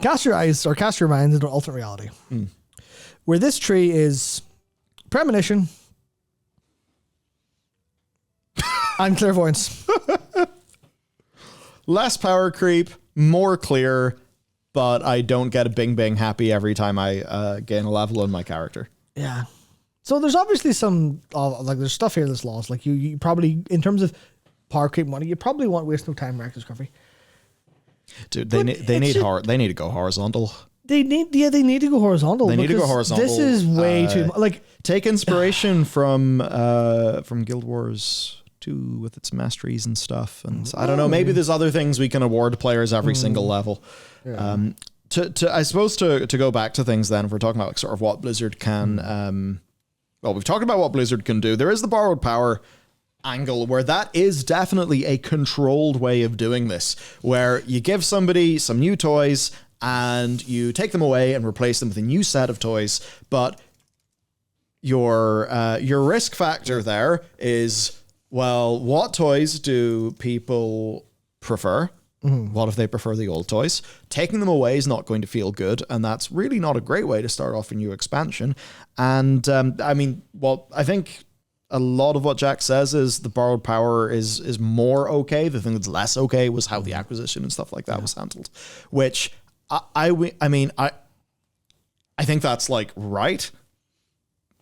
cast your eyes or cast your minds into alternate reality, where this tree is premonition and clairvoyance. Less power creep, more clear, but I don't get a bing bang happy every time I gain a level in my character. Yeah. So there's obviously some like there's stuff here that's lost. Like you probably, in terms of power creep money, you probably won't waste no time Reckless Coffee. Dude, they need to go horizontal. They need to go horizontal. This is way too like take inspiration from Guild Wars 2 with its masteries and stuff. And I don't know, maybe there's other things we can award players every single level. Yeah. I suppose to go back to things then, if we're talking about like sort of what Blizzard can well, we've talked about what Blizzard can do. There is the borrowed power angle where that is definitely a controlled way of doing this, where you give somebody some new toys and you take them away and replace them with a new set of toys, but your risk factor there is, well, what toys do people prefer? What if they prefer the old toys? Taking them away is not going to feel good, and that's really not a great way to start off a new expansion. And I mean, well, I think a lot of what Jack says is the borrowed power is more okay. The thing that's less okay was how the acquisition and stuff like that was handled, which I think that's like right.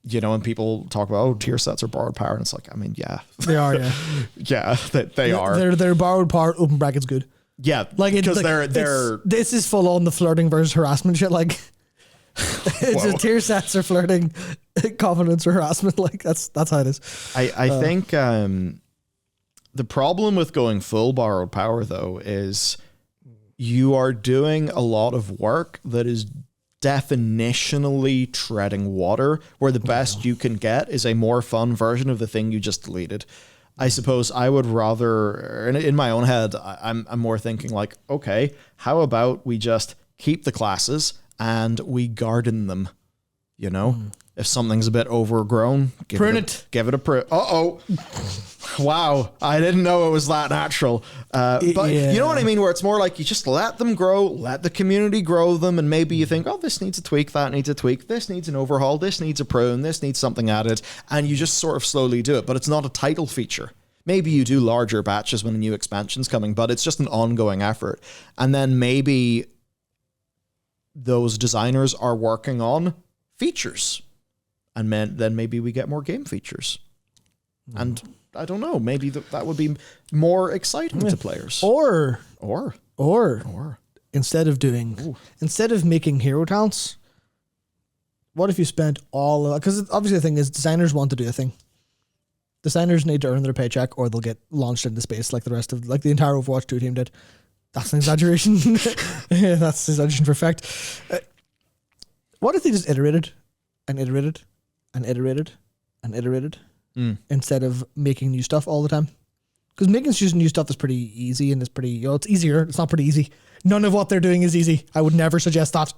You know, when people talk about tier sets or borrowed power, and it's like, I mean, yeah, they are, yeah, they are. They're borrowed power. Open brackets good. Yeah, like because like, they're this is full on the flirting versus harassment shit. Like it's just tier sets or flirting, confidence or harassment. Like that's how it is. I think the problem with going full borrowed power though is you are doing a lot of work that is definitionally treading water, where the best you can get is a more fun version of the thing you just deleted. I suppose I would rather, in my own head, I'm more thinking like, okay, how about we just keep the classes and we garden them, you know? If something's a bit overgrown, give it a prune. Uh-oh. Wow. I didn't know it was that natural. But you know what I mean? Where it's more like you just let them grow, let the community grow them, and maybe you think, oh, this needs a tweak, that needs a tweak, this needs an overhaul, this needs a prune, this needs something added, and you just sort of slowly do it. But it's not a title feature. Maybe you do larger batches when a new expansion's coming, but it's just an ongoing effort. And then maybe those designers are working on features. And then maybe we get more game features. And I don't know, maybe that would be more exciting to players. Or instead of making hero talents, what if you spent because obviously the thing is designers want to do a thing. Designers need to earn their paycheck or they'll get launched into space like the entire Overwatch 2 team did. That's an exaggeration. Yeah, that's an exaggeration for effect. What if they just iterated and iterated and iterated and iterated instead of making new stuff all the time? Because making new stuff is pretty easy and it's pretty, it's easier. It's not pretty easy. None of what they're doing is easy. I would never suggest that.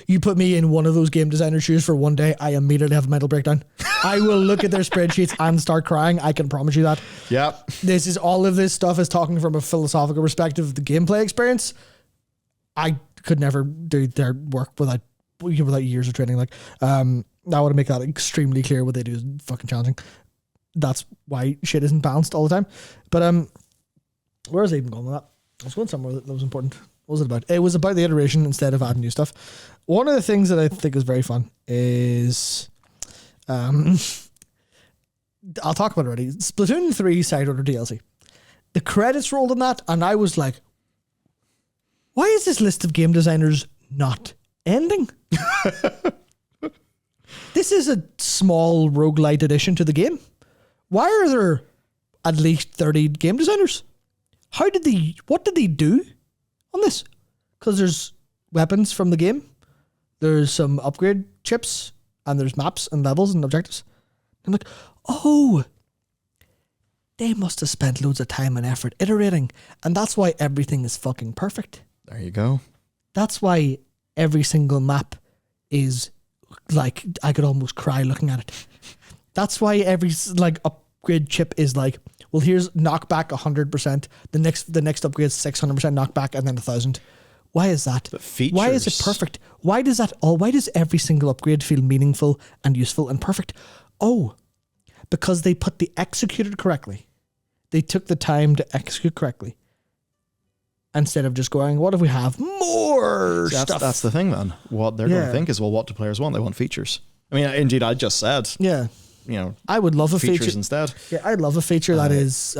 You put me in one of those game designer shoes for one day, I immediately have a mental breakdown. I will look at their spreadsheets and start crying. I can promise you that. Yep. All of this stuff is talking from a philosophical perspective of the gameplay experience. I could never do their work without years of training. Like, I want to make that extremely clear. What they do is fucking challenging. That's why shit isn't balanced all the time. But where was I even going with that? I was going somewhere that was important. What was it about? It was about the iteration instead of adding new stuff. One of the things that I think is very fun is, I'll talk about it already. Splatoon 3 side order DLC. The credits rolled on that, and I was like, why is this list of game designers not ending? This is a small roguelite addition to the game. Why are there at least 30 game designers? What did they do on this? Because there's weapons from the game, there's some upgrade chips, and there's maps and levels and objectives. I'm like, oh, they must have spent loads of time and effort iterating, and that's why everything is fucking perfect. There you go. That's why every single map is like, I could almost cry looking at it. That's why every upgrade chip is like, well, here's knockback 100%. The next upgrade is 600% knockback, and then 1,000. Why is that? But features. Why is it perfect? Why does every single upgrade feel meaningful and useful and perfect? Oh, because they executed correctly. They took the time to execute correctly. Instead of just going, what if we have more stuff? That's the thing, then. What they're going to think is, well, what do players want? They want features. I mean, indeed, I just said, I would love a features feature instead. Yeah, I'd love a feature that is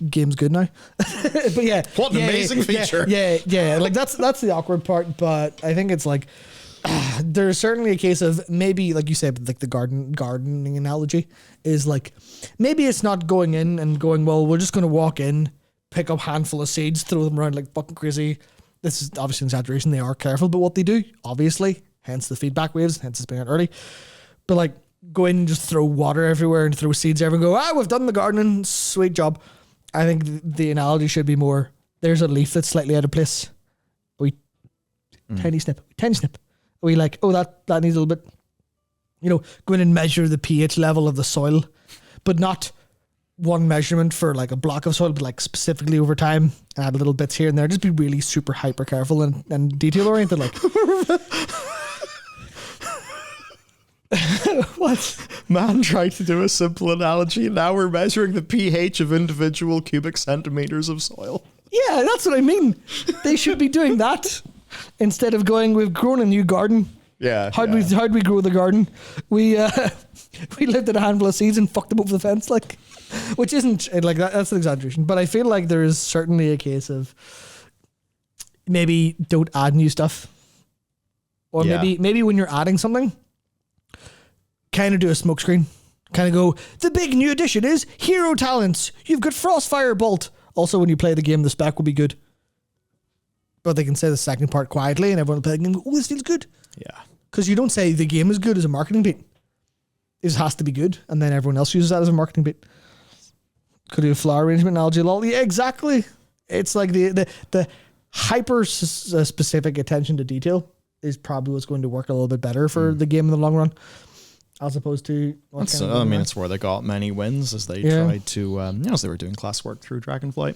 game's good now. But yeah, what an amazing feature. Yeah. Like that's the awkward part. But I think it's like there's certainly a case of maybe, like you said, like the gardening analogy is like maybe it's not going in and going, well, we're just going to walk in, pick up a handful of seeds, throw them around like fucking crazy. This is obviously an exaggeration. They are careful about what they do, obviously. Hence the feedback waves. Hence it's being out early. But like go in and just throw water everywhere and throw seeds everywhere and go, we've done the gardening. Sweet job. I think the analogy should be more, there's a leaf that's slightly out of place. Tiny snip. We like, that needs a little bit, go in and measure the pH level of the soil, but not one measurement for like a block of soil, but like specifically over time, and add little bits here and there. Just be really super hyper careful and detail oriented. Like, what? Man tried to do a simple analogy, and now we're measuring the pH of individual cubic centimeters of soil. Yeah, that's what I mean. They should be doing that instead of going, we've grown a new garden. Yeah. How'd we grow the garden? We lifted a handful of seeds and fucked them over the fence, like, which isn't like that. That's an exaggeration, but I feel like there is certainly a case of maybe don't add new stuff, or maybe when you're adding something, kind of do a smokescreen, kind of go, the big new addition is hero talents. You've got Frostfire Bolt. Also, when you play the game, the spec will be good. But they can say the second part quietly and everyone will play the game and go, this feels good. Yeah. Because you don't say the game is good as a marketing beat. It just has to be good. And then everyone else uses that as a marketing beat. Could do a flower arrangement analogy. Yeah, exactly. It's like the hyper specific attention to detail is probably what's going to work a little bit better for the game in the long run. As opposed to... it's where they got many wins as they tried to... as they were doing class work through Dragonflight.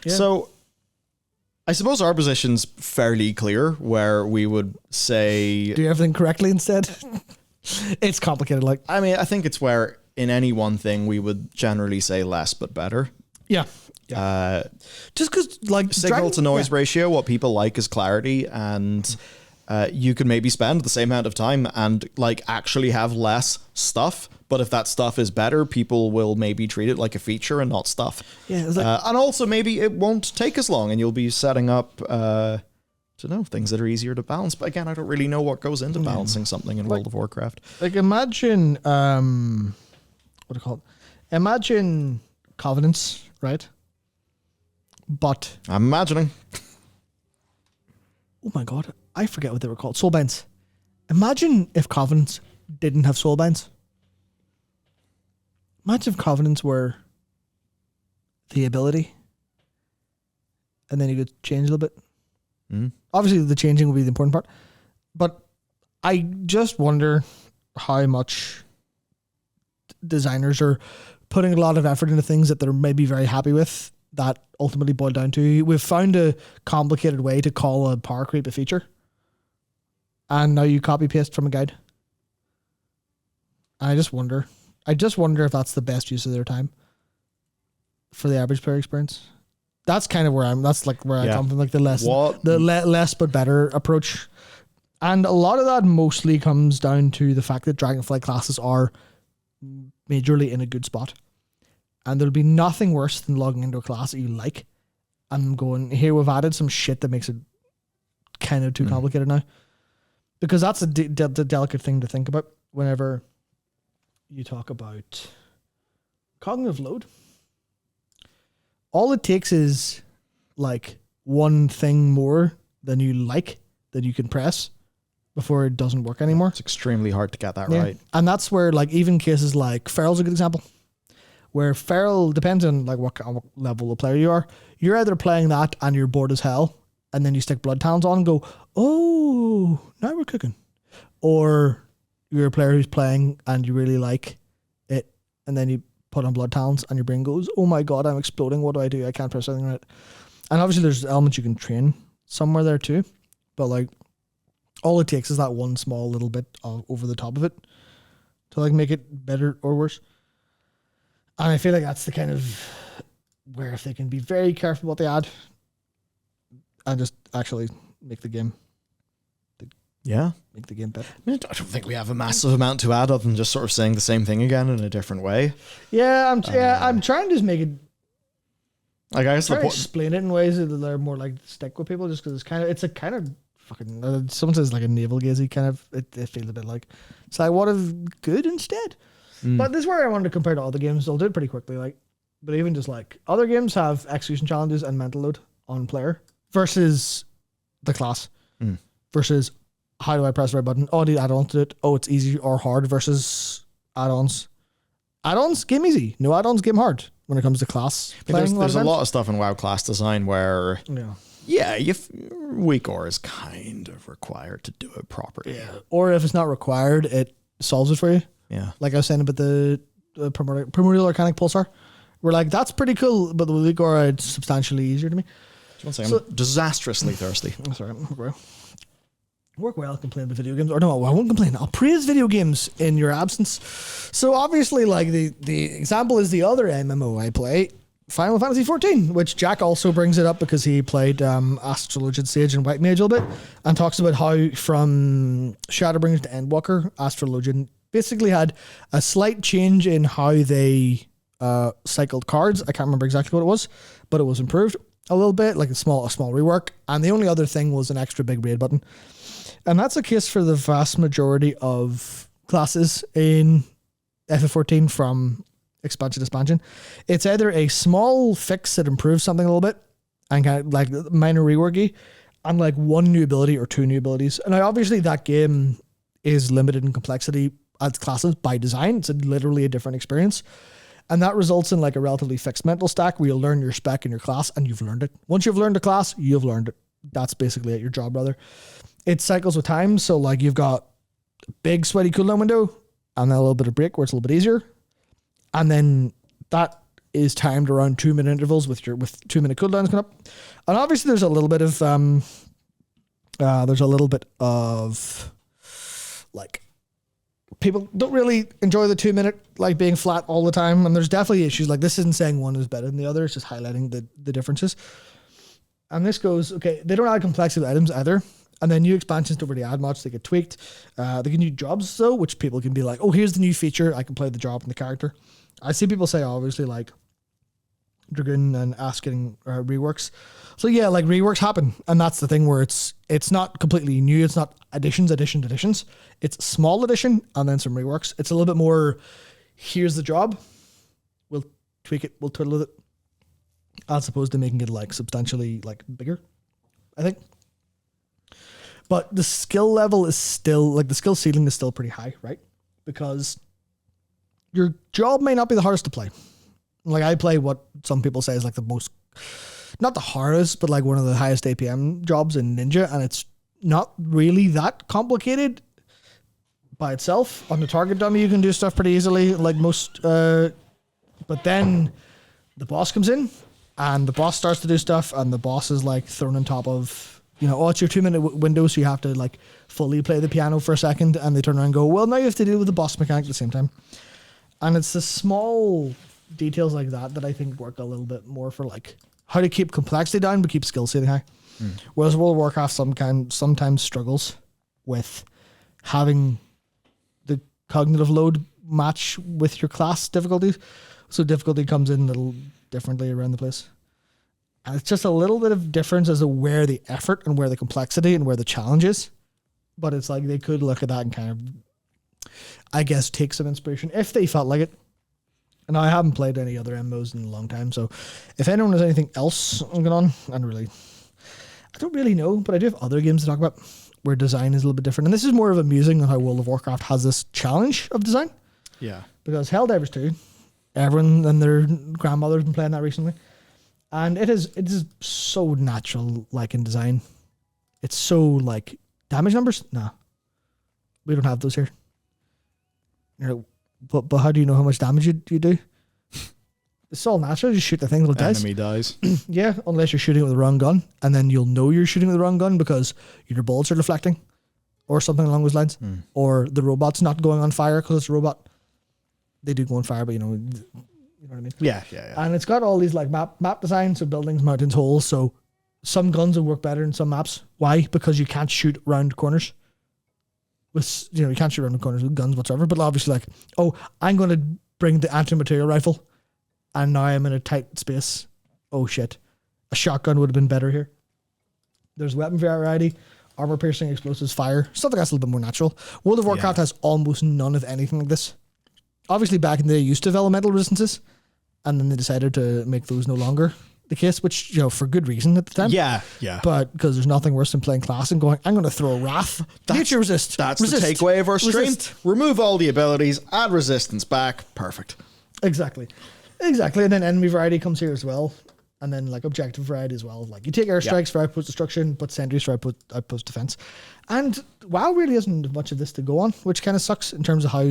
Yeah. So... I suppose our position's fairly clear, where we would say... Do everything correctly instead? It's complicated. I think it's where in any one thing we would generally say less but better. Yeah. Just because signal to noise ratio, what people like is clarity, and you could maybe spend the same amount of time and actually have less stuff. But if that stuff is better, people will maybe treat it like a feature and not stuff. Yeah, and also maybe it won't take as long, and you'll be setting up, things that are easier to balance. But again, I don't really know what goes into balancing something in World of Warcraft. Imagine, what do you call it? Imagine Covenants, right? But I'm imagining. Oh my god, I forget what they were called. Soulbinds. Imagine if Covenants didn't have soulbinds. Imagine if Covenants were the ability, and then you could change a little bit. Obviously, the changing will be the important part, but I just wonder how much designers are putting a lot of effort into things that they're maybe very happy with that ultimately boil down to, we've found a complicated way to call a power creep a feature, and now you copy paste from a guide. I just wonder if that's the best use of their time for the average player experience. That's kind of where I come from, the less but better approach. And a lot of that mostly comes down to the fact that Dragonflight classes are majorly in a good spot. And there'll be nothing worse than logging into a class that you like and going, here, we've added some shit that makes it kind of too complicated now. Because that's a delicate thing to think about whenever you talk about cognitive load. All it takes is one thing more than you like that you can press before it doesn't work anymore. It's extremely hard to get that right. And that's where even cases like Feral's a good example, where Feral depends on what level of player you are. You're either playing that and you're bored as hell, and then you stick Blood Talons on and go, oh, now we're cooking. Or you're a player who's playing and you really like it, and then you put on Blood Talons and your brain goes, oh my god, I'm exploding. What do? I can't press anything right. And obviously there's elements you can train somewhere there too. but like all it takes is that one small little bit over the top of it to like make it better or worse. And I feel like that's the kind of where if they can be very careful what they add and just actually make the game better. I don't think we have a massive amount to add other than just sort of saying the same thing again in a different way. Yeah, I'm trying to just make it. Like I guess trying to explain it in ways that they're more like stick with people, just because it's a kind of fucking. Someone says like a navel gazing kind of. It feels a bit like it's like what if good instead. But this is where I wanted to compare to other games. I'll do it pretty quickly. Like, but even just like other games have execution challenges and mental load on player versus the class versus. How do I press the right button? Oh, I need add-ons to it. Oh, it's easy or hard versus add-ons. Add-ons, game easy. No add-ons, game hard when it comes to class. There's a lot of stuff in WoW class design where, weak ore is kind of required to do it properly. Yeah. Or if it's not required, it solves it for you. Yeah. Like I was saying about the primordial organic pulsar. We're like, that's pretty cool, but the weak ore is substantially easier to me. One second, I'm disastrously thirsty. Sorry, work well, complain about video games. Or no, I won't complain. I'll praise video games in your absence. So obviously, like the example is the other MMO I play, Final Fantasy XIV, which Jack also brings it up because he played Astrologian Sage and White Mage a little bit and talks about how from Shadowbringers to Endwalker, Astrologian basically had a slight change in how they cycled cards. I can't remember exactly what it was, but it was improved a little bit, like a small rework. And the only other thing was an extra big raid button. And that's the case for the vast majority of classes in FF14 from expansion to expansion. It's either a small fix that improves something a little bit and kind of like minor reworky and like one new ability or two new abilities. And obviously that game is limited in complexity as classes by design. It's literally a different experience. And that results in like a relatively fixed mental stack where you'll learn your spec in your class and you've learned it. Once you've learned a class, you've learned it. That's basically it, your job, brother. It cycles with time, so like you've got a big sweaty cooldown window and then a little bit of break where it's a little bit easier. And then that is timed around 2 minute intervals with 2 minute cooldowns coming up. And obviously there's a little bit of like people don't really enjoy the 2 minute like being flat all the time. And there's definitely issues. Like this isn't saying one is better than the other, it's just highlighting the differences. And this goes, okay, they don't add complexity with items either. And then new expansions don't really add much. They get tweaked. They can do jobs though, which people can be like, oh, here's the new feature. I can play the job and the character. I see people say, obviously, like Dragoon and Ask getting reworks. So yeah, like reworks happen. And that's the thing where it's not completely new. It's not additions. It's small addition and then some reworks. It's a little bit more, here's the job. We'll tweak it. We'll twiddle with it. As opposed to making it like substantially like bigger, I think. But the skill level is still, like the skill ceiling is still pretty high, right? Because your job may not be the hardest to play. Like I play what some people say is like the most, not the hardest, but like one of the highest APM jobs in Ninja. And it's not really that complicated by itself. On the target dummy, you can do stuff pretty easily, like most, but then the boss comes in and the boss starts to do stuff and the boss is like thrown on top of, you know, oh, it's your 2 minute window, so you have to like fully play the piano for a second, and they turn around and go, well, now you have to deal with the boss mechanic at the same time. And it's the small details like that I think work a little bit more for like how to keep complexity down but keep skill ceiling high. Whereas World of Warcraft sometimes struggles with having the cognitive load match with your class difficulties, so difficulty comes in a little differently around the place. And it's just a little bit of difference as to where the effort and where the complexity and where the challenge is. But it's like they could look at that and kind of, I guess, take some inspiration if they felt like it. And I haven't played any other MMOs in a long time. So if anyone has anything else going on, I don't really know, but I do have other games to talk about where design is a little bit different. And this is more of amusing than how World of Warcraft has this challenge of design. Yeah. Because Helldivers 2, everyone and their grandmother's been playing that recently. And it is so natural, like in design. It's so like damage numbers. Nah, we don't have those here. You know, but how do you know how much damage you do? It's all natural. You shoot the thing, it dies. Enemy dies. Yeah, unless you're shooting with the wrong gun, and then you'll know you're shooting with the wrong gun because your bullets are deflecting, or something along those lines, or the robot's not going on fire because it's a robot. They do go on fire, but you know what I mean. Yeah. And it's got all these like map designs, so buildings, mountains, holes. So some guns will work better in some maps. Why? Because you can't shoot round corners. With you can't shoot round corners with guns whatsoever. But obviously, like, oh, I'm going to bring the anti-material rifle, and now I'm in a tight space. Oh shit, a shotgun would have been better here. There's weapon variety, armor piercing, explosives, fire, stuff like that's a little bit more natural. World of Warcraft has almost none of anything like this. Obviously, back in the day, they used to have elemental resistances, and then they decided to make those no longer the case, which, for good reason at the time. Yeah. But because there's nothing worse than playing class and going, I'm going to throw Wrath. Nature resist. That's resist, the takeaway of our stream. resist. Remove all the abilities, add resistance back. Perfect. Exactly. And then enemy variety comes here as well. And then like objective variety as well. Like you take airstrikes for outpost destruction, but sentries for outpost defense. And WoW really isn't much of this to go on, which kind of sucks in terms of how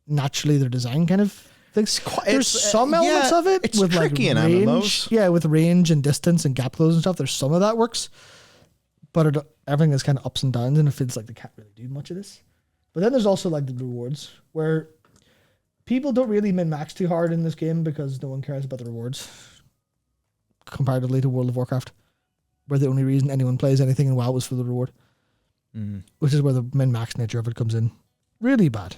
naturally their design kind of things. There's some elements of it. It's with tricky like in range. MMOs. Yeah, with range and distance and gap close and stuff. There's some of that works. But everything is kind of ups and downs, and it feels like they can't really do much of this. But then there's also like the rewards, where people don't really min-max too hard in this game because no one cares about the rewards. Comparatively to World of Warcraft, where the only reason anyone plays anything in WoW was for the reward. Which is where the min-max nature of it comes in. Really bad.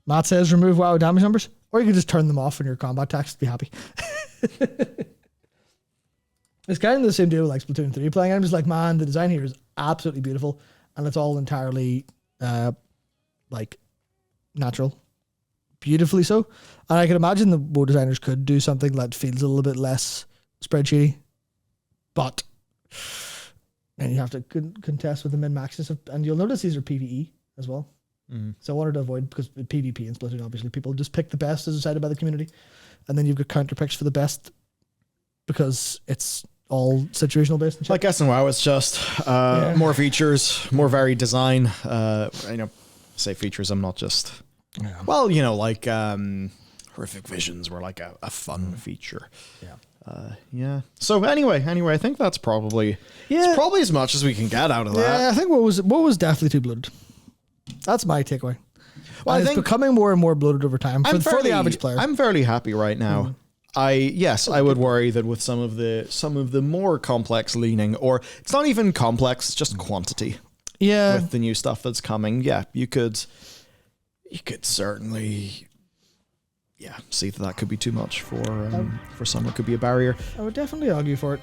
Matt says remove WoW damage numbers, or you can just turn them off in your combat text, be happy. It's kind of the same deal with like Splatoon 3 playing. I'm just like, man, the design here is absolutely beautiful, and it's all entirely like natural. Beautifully so. And I can imagine the WoW designers could do something that feels a little bit less spreadsheety, but and you have to contest with the min-maxes, and you'll notice these are PvE as well. So I wanted to avoid, because with PvP and Splatoon, obviously people just pick the best as decided by the community, and then you've got counter picks for the best because it's all situational based and shit. I guess in WoW it's just more features, more varied design. Say features, I'm not just like horrific visions were like a fun feature. So anyway, I think that's probably it's probably as much as we can get out of that. Yeah, I think what was definitely too bloated. That's my takeaway. Well, I think it's becoming more and more bloated over time for the average player. I'm fairly happy right now. I would worry that with some of the more complex leaning, or it's not even complex, it's just quantity. Yeah. With the new stuff that's coming, you could certainly see that could be too much for some. It could be a barrier. I would definitely argue for it.